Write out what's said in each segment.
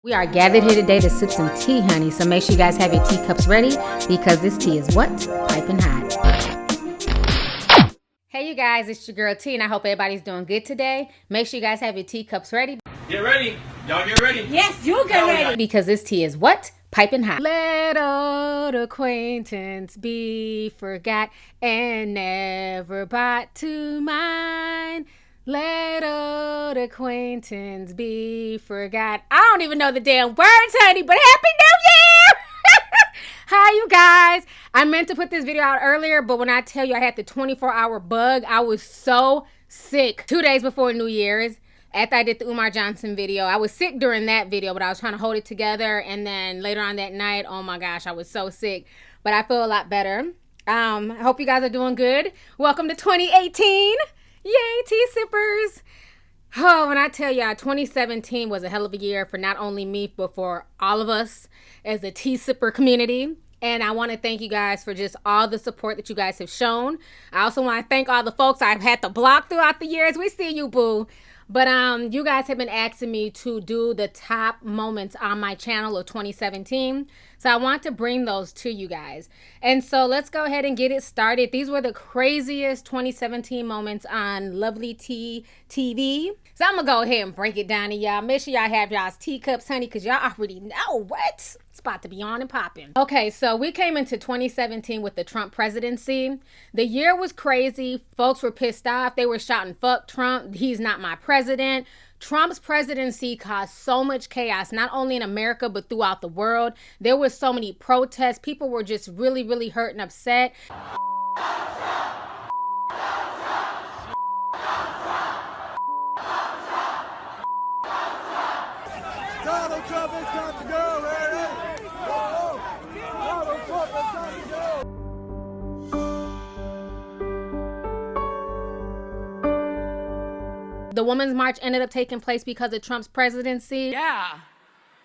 We are gathered here today to sip some tea, honey, so make sure you guys have your teacups ready because this tea is what? Piping hot. Hey, you guys, it's your girl T, and I hope everybody's doing good today. Make sure you guys have your teacups ready. Get ready. Y'all get ready. Yes, you get ready. Because this tea is what? Piping hot. Let old acquaintance be forgot and never brought to mind. Let old acquaintance be forgot. I don't even know the damn words, honey, but Happy New Year! Hi, you guys. I meant to put this video out earlier, but when I tell you I had the 24-hour bug, I was so sick 2 days before New Year's. After I did the Umar Johnson video, I was sick during that video, but I was trying to hold it together. And then later on that night, oh my gosh, I was so sick. But I feel a lot better. I hope you guys are doing good. Welcome to 2018. Yay, tea sippers. Oh, when I tell y'all, 2017 was a hell of a year for not only me, but for all of us as a tea sipper community. And I want to thank you guys for just all the support that you guys have shown. I also want to thank all the folks I've had to block throughout the years. We see you, boo. But you guys have been asking me to do the top moments on my channel of 2017. So I want to bring those to you guys. And so let's go ahead and get it started. These were the craziest 2017 moments on Lovelyti TV. So I'm going to go ahead and break it down to y'all. Make sure y'all have y'all's teacups, honey, because y'all already know what. It's about to be on and popping. Okay, so we came into 2017 with the Trump presidency. The year was crazy. Folks were pissed off. They were shouting, fuck Trump. He's not my president. Trump's presidency caused so much chaos, not only in America, but throughout the world. There were so many protests. People were just really, really hurt and upset. Donald Trump has got to go, lady! Donald Trump has got to go! The Women's March ended up taking place because of Trump's presidency. Yeah,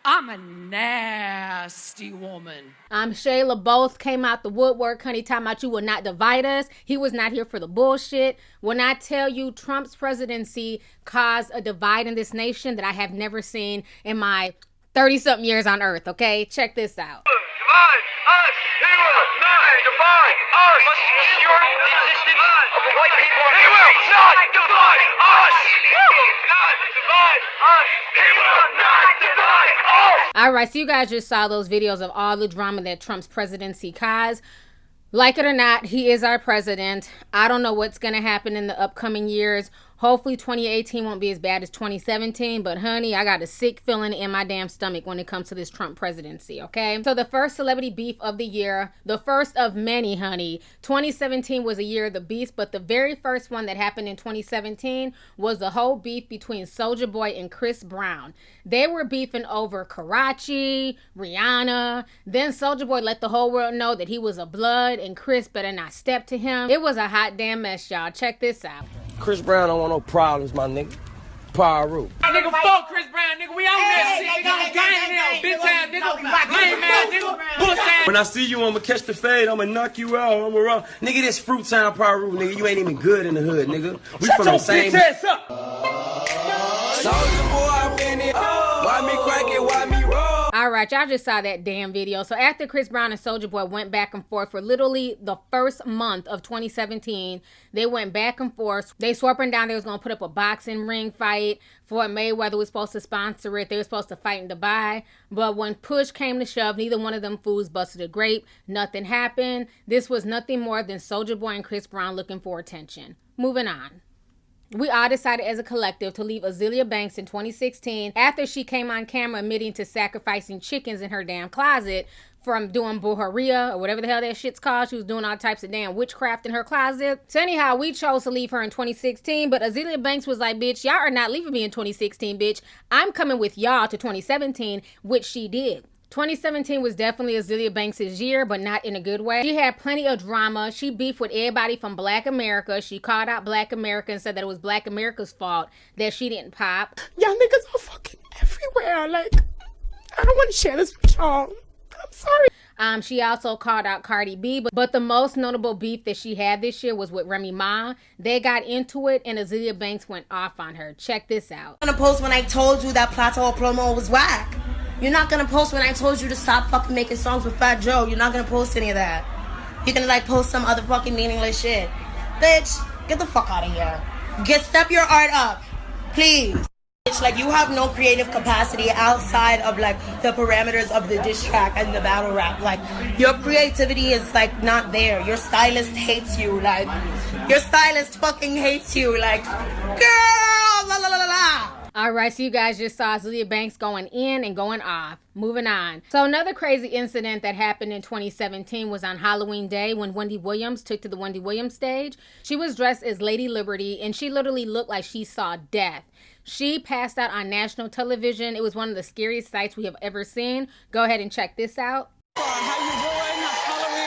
I'm a nasty woman. Shayla both came out the woodwork, honey, talking about you will not divide us. He was not here for the bullshit. When I tell you Trump's presidency caused a divide in this nation that I have never seen in my 30-something years on earth, okay? Check this out. Divide us! He will not divide us! Must secure the existence of the white people on He will not divide us! He will not divide us! He will not divide us! All right, so you guys just saw those videos of all the drama that Trump's presidency caused. Like it or not, he is our president. I don't know what's going to happen in the upcoming years. Hopefully 2018 won't be as bad as 2017, but honey, I got a sick feeling in my damn stomach when it comes to this Trump presidency, okay? So the first celebrity beef of the year, the first of many, honey. 2017 was a year of the beef, but the very first one that happened in 2017 was the whole beef between Soulja Boy and Chris Brown. They were beefing over Karachi, Rihanna. Then Soulja Boy let the whole world know that he was a blood and Chris better not step to him. It was a hot damn mess, y'all. Check this out. Chris Brown don't want no problems, my nigga. Pyro. Nigga, fuck Chris Brown, nigga. We on that shit. Bitch ass nigga. Lame ass nigga. Puss ass. When I see you, I'ma catch the fade. I'ma knock you out. I'ma roll. Nigga, this fruit time Pyro, nigga. You ain't even good in the hood, nigga. We Shut from your the same. bitch ass up. Soulja Boy, I'm in it. Why me crack it? Why me roll? All right, y'all just saw that damn video. So after Chris Brown and Soulja Boy went back and forth for literally the first month of 2017, they went back and forth. They swore up and down they was going to put up a boxing ring fight. Floyd Mayweather was supposed to sponsor it. They were supposed to fight in Dubai. But when push came to shove, neither one of them fools busted a grape. Nothing happened. This was nothing more than Soulja Boy and Chris Brown looking for attention. Moving on. We all decided as a collective to leave Azealia Banks in 2016 after she came on camera admitting to sacrificing chickens in her damn closet from doing brujeria or whatever the hell that shit's called. She was doing all types of damn witchcraft in her closet. So anyhow, we chose to leave her in 2016, but Azealia Banks was like, bitch, y'all are not leaving me in 2016, bitch. I'm coming with y'all to 2017, which she did. 2017 was definitely Azealia Banks' year, but not in a good way. She had plenty of drama. She beefed with everybody from Black America. She called out Black America and said that it was Black America's fault that she didn't pop. Y'all niggas are fucking everywhere. Like, I don't want to share this with y'all. I'm sorry. She also called out Cardi B, but the most notable beef that she had this year was with Remy Ma. They got into it and Azealia Banks went off on her. Check this out. On a post when I told you that Plato promo was whack. You're not gonna post when I told you to stop fucking making songs with Fat Joe. You're not gonna post any of that. You're gonna like post some other fucking meaningless shit. Bitch, get the fuck out of here. Step your art up, please. Bitch, like you have no creative capacity outside of like the parameters of the diss track and the battle rap. Like your creativity is like not there. Your stylist hates you. Like your stylist fucking hates you. Like girl, la la la la la. All right, so you guys just saw Azealia Banks going in and going off. Moving on. So another crazy incident that happened in 2017 was on Halloween Day when Wendy Williams took to the Wendy Williams stage. She was dressed as Lady Liberty, and she literally looked like she saw death. She passed out on national television. It was one of the scariest sights we have ever seen. Go ahead and check this out. How you doing? Halloween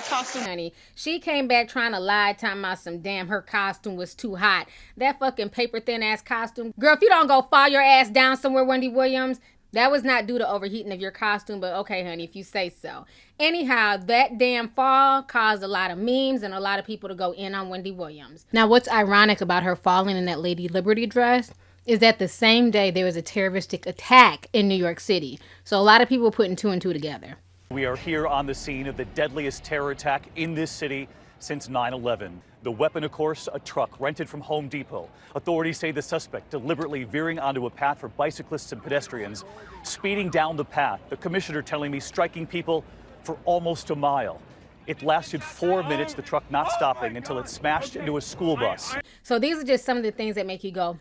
costume. Honey, she came back trying to lie, talking about some damn her costume was too hot. That fucking paper thin ass costume. Girl, if you don't go fall your ass down somewhere, Wendy Williams, that was not due to overheating of your costume, but okay, honey, if you say so. Anyhow, that damn fall caused a lot of memes and a lot of people to go in on Wendy Williams. Now, what's ironic about her falling in that Lady Liberty dress is that the same day there was a terroristic attack in New York City. So a lot of people putting two and two together. We are here on the scene of the deadliest terror attack in this city since 9/11. The weapon, of course, a truck rented from Home Depot. Authorities say the suspect deliberately veering onto a path for bicyclists and pedestrians, speeding down the path. The commissioner telling me striking people for almost a mile. It lasted 4 minutes, the truck not stopping until it smashed into a school bus. So these are just some of the things that make you go,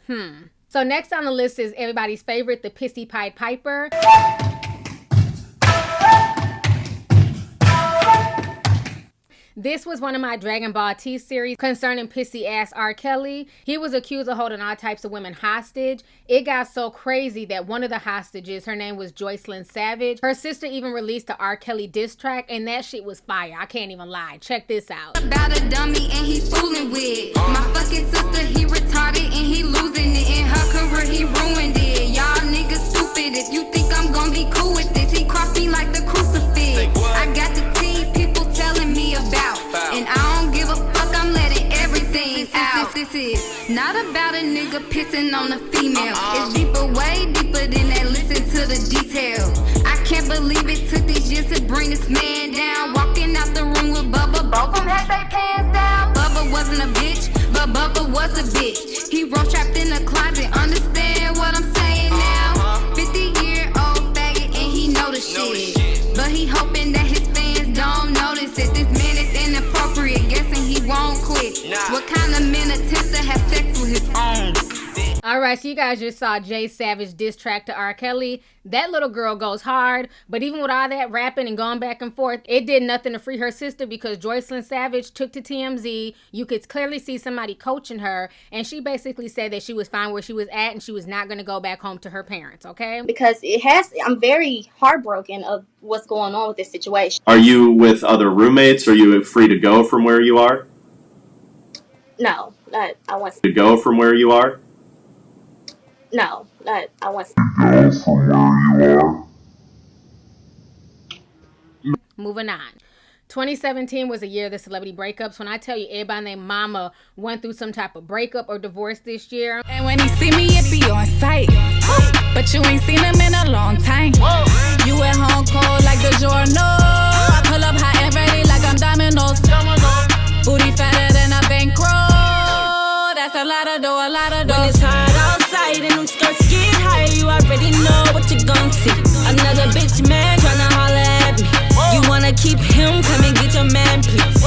So next on the list is everybody's favorite, the Pissy Pied Piper. This was one of my Dragon Ball T series concerning pissy ass R. Kelly. He was accused of holding all types of women hostage. It got so crazy that one of the hostages, her name was Joycelyn Savage. Her sister even released the R. Kelly diss track, and that shit was fire. I can't even lie. Check this out. About a dummy and he fooling with my fucking sister. He retarded and he losing it. In her career he ruined it. Y'all niggas stupid. If you think I'm gonna be cool with this, he crossed me like the crucifix. I got the tea people telling me about, and I don't give a fuck, I'm letting everything out. This is not about a nigga pissing on a female. It's deeper, way deeper than that, listen to the details. I can't believe it took these years to bring this man down. Walking out the room with Bubba, both of them had their pants down. Bubba wasn't a bitch, but Bubba was a bitch. He roll trapped in a closet, understand what I'm saying now? 50-year-old faggot and he know the shit, but he hoping that his fans don't notice it. This man is inappropriate, guessing he won't quit. What kind of men attempt to have sex with his own? All right, so you guys just saw Jay Savage diss track to R. Kelly. That little girl goes hard, but even with all that rapping and going back and forth, it did nothing to free her sister because Joycelyn Savage took to TMZ. You could clearly see somebody coaching her, and she basically said that she was fine where she was at and she was not going to go back home to her parents, okay? Because I'm very heartbroken of what's going on with this situation. Are you with other roommates? Are you free to go from where you are? No, I want to go from where you are? No, I want to go from where you are. Moving on. 2017 was a year of the celebrity breakups. When I tell you everybody named Mama went through some type of breakup or divorce this year. And when he see me, it be on sight. But you ain't seen him in a long time. You at home cold like the journal. I pull up hot and ready like I'm Domino's. Booty fatter than a bankroll. That's a lot of dough, a lot of dough. When it's hot outside and them skirts get high, you already know what you gon' see. Another bitch man tryna holler at me. You wanna keep him, come and get your man, please.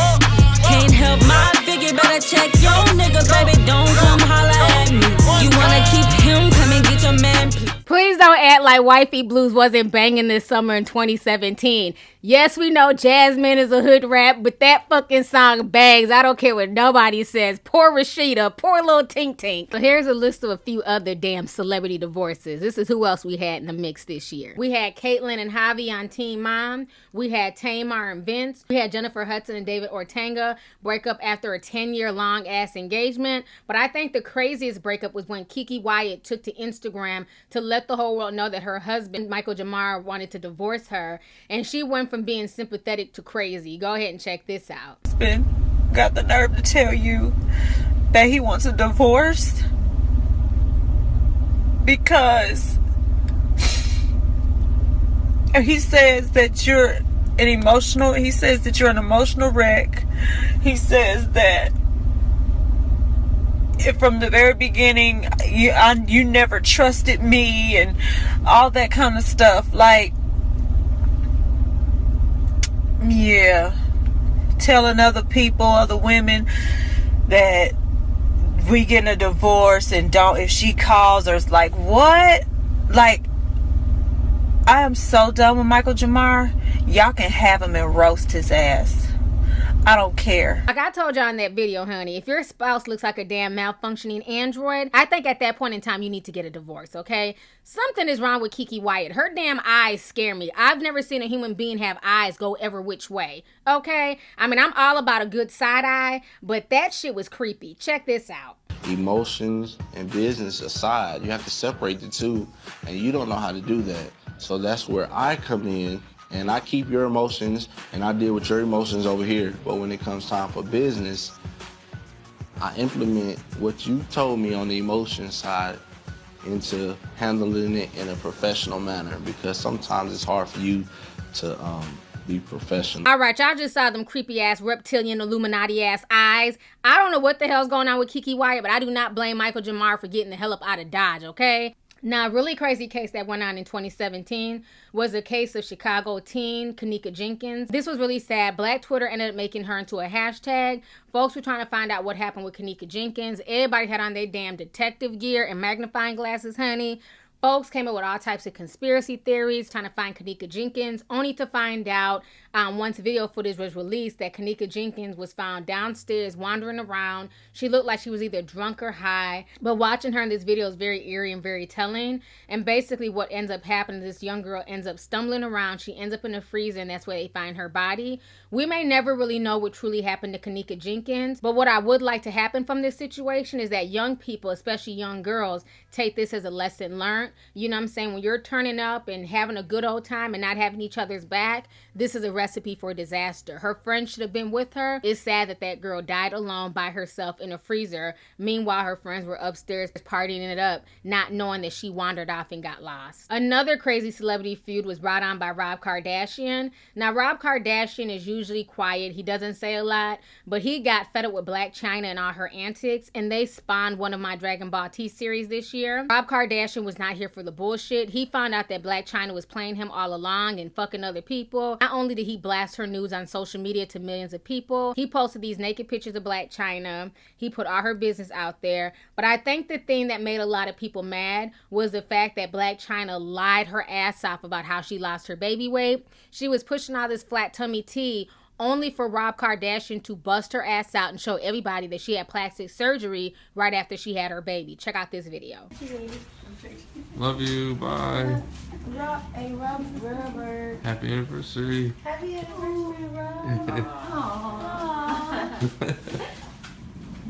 Can't help my figure, better check your nigga, baby, don't come holler at me. You wanna keep him, come and get your man, please. Please don't act like Wifey Blues wasn't banging this summer in 2017. Yes, we know Jasmine is a hood rap, but that fucking song bangs. I don't care what nobody says. Poor Rashida, poor little Tink Tink. So here's a list of a few other damn celebrity divorces. This is who else we had in the mix this year. We had Caitlyn and Javi on Teen Mom. We had Tamar and Vince. We had Jennifer Hudson and David Ortega break up after a 10-year long ass engagement. But I think the craziest breakup was when Keke Wyatt took to Instagram to let the whole world know that her husband, Michael Jamar, wanted to divorce her. And she went from being sympathetic to crazy. Go ahead and check this out. Husband got the nerve to tell you that he wants a divorce because He says that you're an emotional wreck. He says that from the very beginning, you never trusted me and all that kind of stuff. Like, yeah, telling other people, other women that we getting a divorce and if she calls or it's like, what? Like, I am so done with Michael Jamar. Y'all can have him and roast his ass. I don't care. Like I told y'all in that video, honey, if your spouse looks like a damn malfunctioning android, I think at that point in time you need to get a divorce, okay? Something is wrong with Keke Wyatt. Her damn eyes scare me. I've never seen a human being have eyes go ever which way, okay? I mean, I'm all about a good side eye, but that shit was creepy. Check this out. Emotions and business aside, you have to separate the two, and you don't know how to do that. So that's where I come in. And I keep your emotions, and I deal with your emotions over here. But when it comes time for business, I implement what you told me on the emotion side into handling it in a professional manner, because sometimes it's hard for you to be professional. All right, y'all just saw them creepy ass reptilian Illuminati ass eyes. I don't know what the hell's going on with Keke Wyatt, but I do not blame Michael Jamar for getting the hell up out of Dodge, okay? Now, a really crazy case that went on in 2017 was a case of Chicago teen Kenneka Jenkins. This was really sad. Black Twitter ended up making her into a hashtag. Folks were trying to find out what happened with Kenneka Jenkins. Everybody had on their damn detective gear and magnifying glasses, honey. Folks came up with all types of conspiracy theories trying to find Kenneka Jenkins, only to find out once video footage was released that Kenneka Jenkins was found downstairs wandering around. She looked like she was either drunk or high, but watching her in this video is very eerie and very telling. And basically what ends up happening is this young girl ends up stumbling around. She ends up in a freezer, and that's where they find her body. We may never really know what truly happened to Kenneka Jenkins, but what I would like to happen from this situation is that young people, especially young girls, take this as a lesson learned. You know what I'm saying? When you're turning up and having a good old time and not having each other's back, this is a recipe for disaster. Her friend should have been with her. It's sad that that girl died alone by herself in a freezer. Meanwhile, her friends were upstairs partying it up, not knowing that she wandered off and got lost. Another crazy celebrity feud was brought on by Rob Kardashian. Now, Rob Kardashian is usually quiet. He doesn't say a lot, but he got fed up with Blac Chyna and all her antics, and they spawned one of my Dragon Ball T series this year. Rob Kardashian was not here for the bullshit. He found out that Blac Chyna was playing him all along and fucking other people. Not only did he blast her news on social media to millions of people, he posted these naked pictures of Blac Chyna. He put all her business out there. But I think the thing that made a lot of people mad was the fact that Blac Chyna lied her ass off about how she lost her baby weight. She was pushing all this flat tummy tea only for Rob Kardashian to bust her ass out and show everybody that she had plastic surgery right after she had her baby. Check out this video. Love you. Bye. Hey, Robert. Happy anniversary. Happy anniversary, Rob.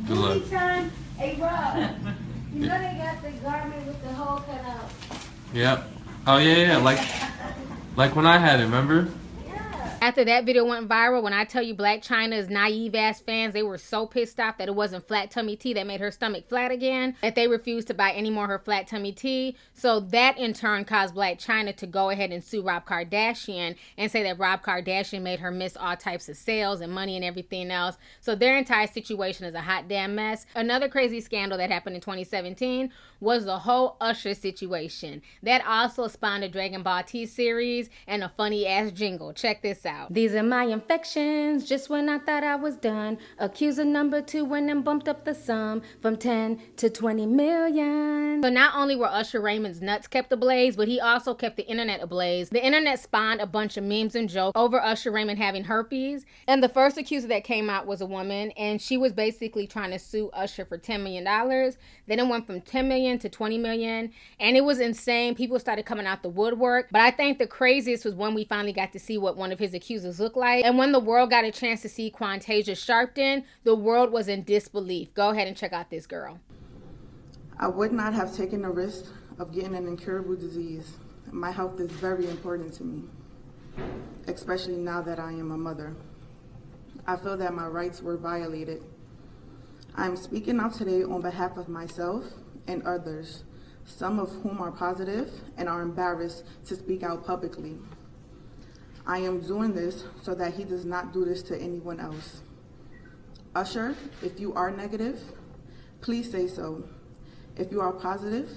Good luck. Anytime. Hey, Rob. You know they got the garment with the hole cut out. Yep. Oh yeah. Like when I had it, remember? After that video went viral, when I tell you Blac Chyna's naive ass fans, they were so pissed off that it wasn't flat tummy tea that made her stomach flat again, that they refused to buy any more of her flat tummy tea. So that in turn caused Blac Chyna to go ahead and sue Rob Kardashian and say that Rob Kardashian made her miss all types of sales and money and everything else. So their entire situation is a hot damn mess. Another crazy scandal that happened in 2017 was the whole Usher situation. That also spawned a Dragon Ball T series and a funny ass jingle. Check this out. These are my infections, just when I thought I was done. Accuser number 2 went and bumped up the sum from 10 to 20 million. So not only were Usher Raymond's nuts kept ablaze, but he also kept the internet ablaze. The internet spawned a bunch of memes and jokes over Usher Raymond having herpes. And the first accuser that came out was a woman, and she was basically trying to sue Usher for $10 million. Then it went from 10 million to 20 million, and it was insane. People started coming out the woodwork. But I think the craziest was when we finally got to see what one of his accusers looked like. And when the world got a chance to see Quantasia Sharpton, the world was in disbelief. Go ahead and check out this girl. I would not have taken the risk of getting an incurable disease. My health is very important to me, especially now that I am a mother. I feel that my rights were violated. I'm speaking out today on behalf of myself and others, some of whom are positive and are embarrassed to speak out publicly. I am doing this so that he does not do this to anyone else. Usher, if you are negative, please say so. If you are positive,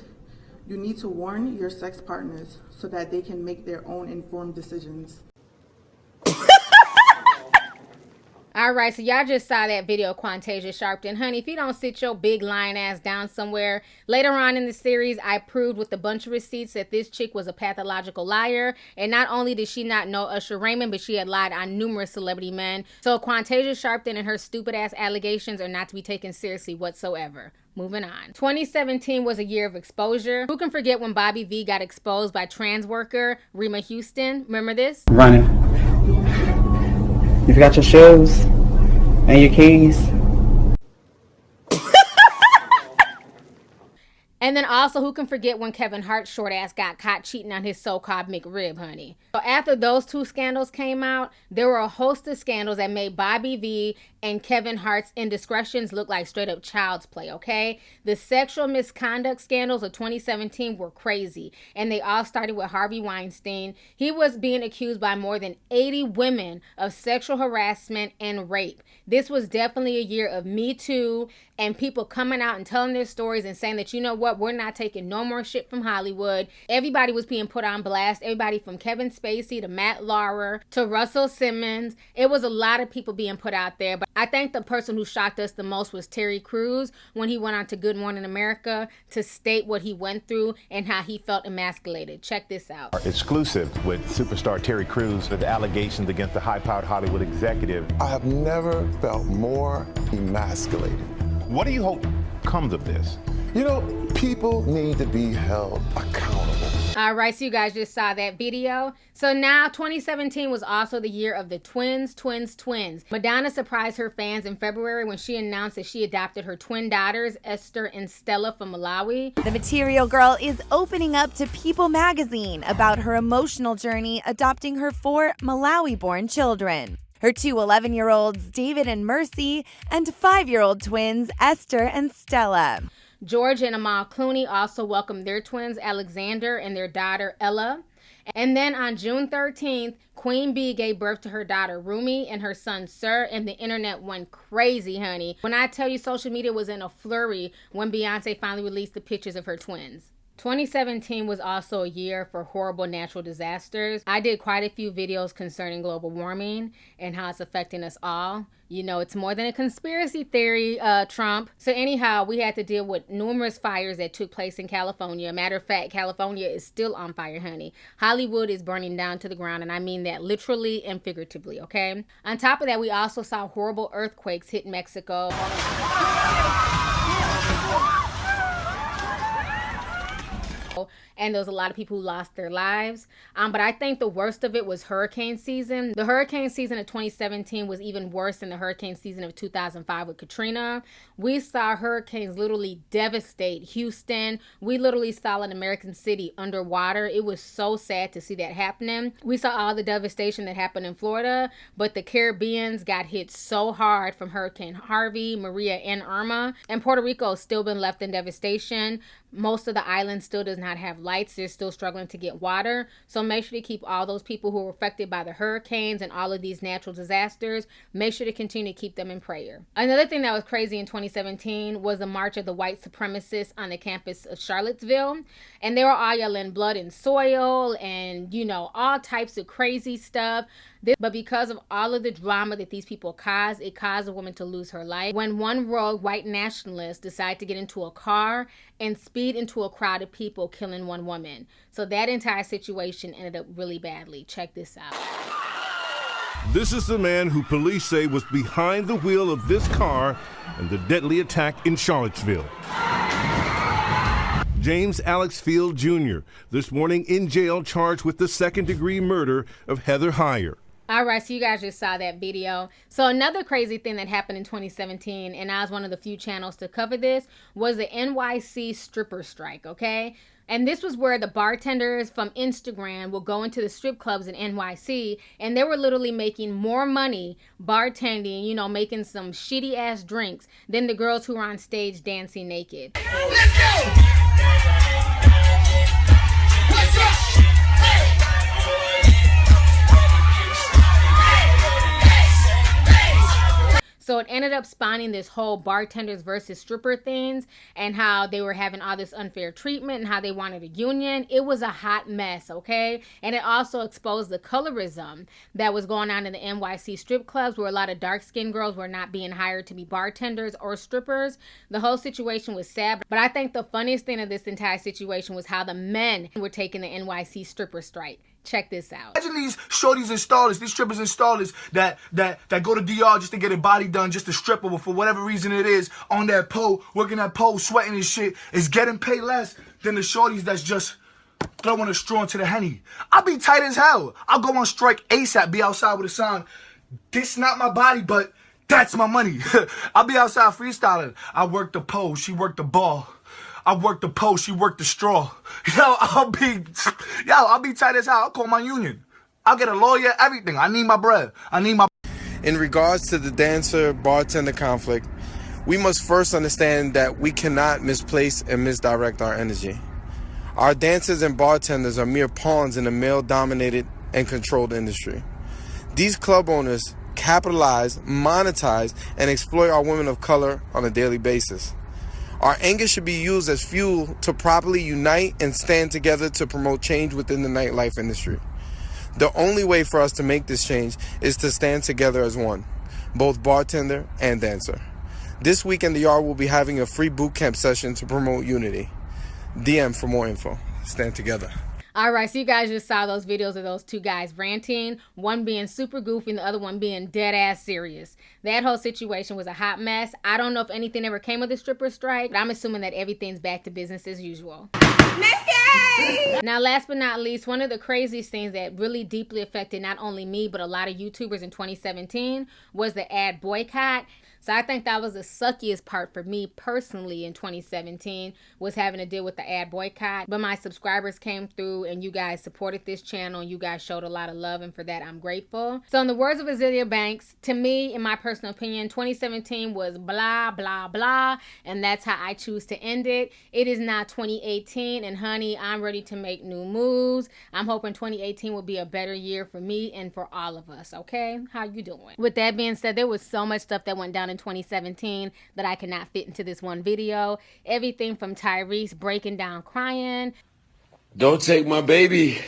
you need to warn your sex partners so that they can make their own informed decisions. All right, so y'all just saw that video of Quantasia Sharpton. Honey, if you don't sit your big lying ass down somewhere, later on in the series, I proved with a bunch of receipts that this chick was a pathological liar. And not only did she not know Usher Raymond, but she had lied on numerous celebrity men. So Quantasia Sharpton and her stupid ass allegations are not to be taken seriously whatsoever. Moving on. 2017 was a year of exposure. Who can forget when Bobby V got exposed by trans worker Rima Houston? Remember this? Running. You forgot your shoes and your keys. And then also, who can forget when Kevin Hart's short ass got caught cheating on his so-called McRib, honey? So after those two scandals came out, there were a host of scandals that made Bobby V and Kevin Hart's indiscretions look like straight up child's play, okay? The sexual misconduct scandals of 2017 were crazy, and they all started with Harvey Weinstein. He was being accused by more than 80 women of sexual harassment and rape. This was definitely a year of Me Too and people coming out and telling their stories and saying that, you know what, we're not taking no more shit from Hollywood. Everybody was being put on blast. Everybody from Kevin Spacey to Matt Lauer to Russell Simmons. It was a lot of people being put out there. But I think the person who shocked us the most was Terry Crews when he went on to Good Morning America to state what he went through and how he felt emasculated. Check this out. Exclusive with superstar Terry Crews with allegations against the high-powered Hollywood executive. I have never felt more emasculated. What do you hope comes of this? You know, people need to be held accountable. All right, so you guys just saw that video. So now 2017 was also the year of the twins. Madonna surprised her fans in February when she announced that she adopted her twin daughters, Esther and Stella, from Malawi. The Material Girl is opening up to People magazine about her emotional journey adopting her 4 Malawi-born children. Her 2 11-year-olds, David and Mercy, and 5-year-old twins, Esther and Stella. George and Amal Clooney also welcomed their twins, Alexander and their daughter, Ella. And then on June 13th, Queen Bee gave birth to her daughter, Rumi, and her son, Sir, and the internet went crazy, honey. When I tell you social media was in a flurry when Beyonce finally released the pictures of her twins. 2017 was also a year for horrible natural disasters. I did quite a few videos concerning global warming and how it's affecting us all. You know, it's more than a conspiracy theory, Trump. So anyhow, we had to deal with numerous fires that took place in California. Matter of fact, California is still on fire, honey. Hollywood is burning down to the ground, and I mean that literally and figuratively, okay? On top of that, we also saw horrible earthquakes hit Mexico. And there was a lot of people who lost their lives. But I think the worst of it was hurricane season. The hurricane season of 2017 was even worse than the hurricane season of 2005 with Katrina. We saw hurricanes literally devastate Houston. We literally saw an American city underwater. It was so sad to see that happening. We saw all the devastation that happened in Florida, but the Caribbeans got hit so hard from Hurricane Harvey, Maria, and Irma. And Puerto Rico has still been left in devastation. Most of the island still does not have lights. They're still struggling to get water. So make sure to keep all those people who were affected by the hurricanes and all of these natural disasters, make sure to continue to keep them in prayer. Another thing that was crazy in 2017 was the march of the white supremacists on the campus of Charlottesville. And they were all yelling blood and soil and, you know, all types of crazy stuff. But because of all of the drama that these people caused, it caused a woman to lose her life when one rogue white nationalist decided to get into a car and speed into a crowd of people, killing one woman. So that entire situation ended up really badly. Check this out. This is the man who police say was behind the wheel of this car and the deadly attack in Charlottesville. James Alex Field Jr., this morning in jail charged with the second-degree murder of Heather Heyer. All right, so you guys just saw that video. So another crazy thing that happened in 2017, and I was one of the few channels to cover this, was the NYC stripper strike, okay? And this was where the bartenders from Instagram will go into the strip clubs in NYC, and they were literally making more money bartending, you know, making some shitty ass drinks than the girls who were on stage dancing naked. Let's go! What's up? Hey! So it ended up spawning this whole bartenders versus stripper things, and how they were having all this unfair treatment and how they wanted a union. It was a hot mess, okay? And it also exposed the colorism that was going on in the NYC strip clubs, where a lot of dark-skinned girls were not being hired to be bartenders or strippers. The whole situation was sad, but I think the funniest thing of this entire situation was how the men were taking the NYC stripper strike. Check this out. Imagine these shorties and stallers, these strippers and stallers that go to DR just to get a body done, just to strip over for whatever reason it is, on that pole, working that pole, sweating and shit, is getting paid less than the shorties that's just throwing a straw into the Henny. I'll be tight as hell. I'll go on strike ASAP, be outside with a sign. This not my body, but that's my money. I'll be outside freestyling. I work the pole, she worked the ball. I worked the post, she worked the straw. I'll be tight as hell. I'll call my union. I'll get a lawyer, everything. I need my bread. In regards to the dancer-bartender conflict, we must first understand that we cannot misplace and misdirect our energy. Our dancers and bartenders are mere pawns in a male-dominated and controlled industry. These club owners capitalize, monetize, and exploit our women of color on a daily basis. Our anger should be used as fuel to properly unite and stand together to promote change within the nightlife industry. The only way for us to make this change is to stand together as one, both bartender and dancer. This weekend, the DR will be having a free boot camp session to promote unity. DM for more info. Stand together. All right, so you guys just saw those videos of those two guys ranting, one being super goofy and the other one being dead ass serious. That whole situation was a hot mess. I don't know if anything ever came of the stripper strike, but I'm assuming that everything's back to business as usual. Now, last but not least, one of the craziest things that really deeply affected not only me, but a lot of YouTubers in 2017 was the ad boycott. So I think that was the suckiest part for me personally in 2017, was having to deal with the ad boycott. But my subscribers came through and you guys supported this channel and you guys showed a lot of love, and for that I'm grateful. So in the words of Azealia Banks, to me, in my personal opinion, 2017 was blah, blah, blah, and that's how I choose to end it. It is now 2018, and honey, I'm ready to make new moves. I'm hoping 2018 will be a better year for me and for all of us, okay? How you doing? With that being said, there was so much stuff that went down in 2017 that I cannot fit into this one video. Everything from Tyrese breaking down crying. Don't take my baby.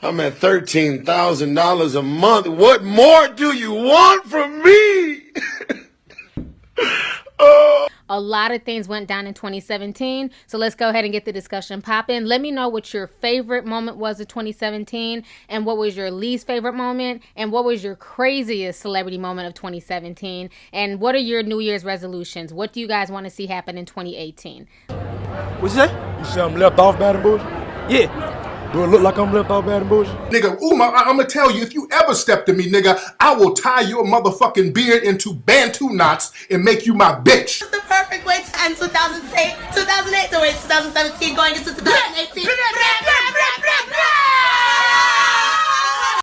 I'm at $13,000 a month. What more do you want from me? A lot of things went down in 2017, so let's go ahead and get the discussion popping. Let me know what your favorite moment was of 2017, and what was your least favorite moment, and what was your craziest celebrity moment of 2017, and what are your New Year's resolutions? What do you guys want to see happen in 2018? What'd you say? You say I'm left off Baton Rouge? Yeah. Do it look like I'm left off Baton Rouge? Nigga, I'm gonna tell you, if you ever step to me, nigga, I will tie your motherfucking beard into Bantu knots and make you my bitch. The perfect way to end 2008 to wait 2017 going into 2018.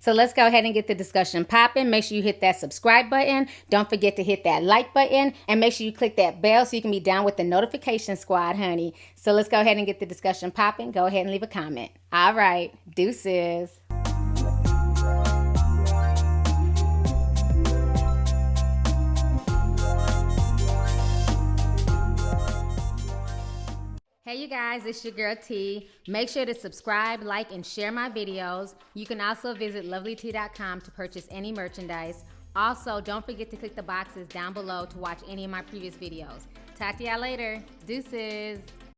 So let's go ahead and get the discussion popping. Make sure you hit that subscribe button. Don't forget to hit that like button, and make sure you click that bell so you can be down with the notification squad, honey. So let's go ahead and get the discussion popping. Go ahead and leave a comment. All right, deuces. Hey you guys, it's your girl T. Make sure to subscribe, like, and share my videos. You can also visit Lovelyti.com to purchase any merchandise. Also, don't forget to click the boxes down below to watch any of my previous videos. Talk to y'all later. Deuces.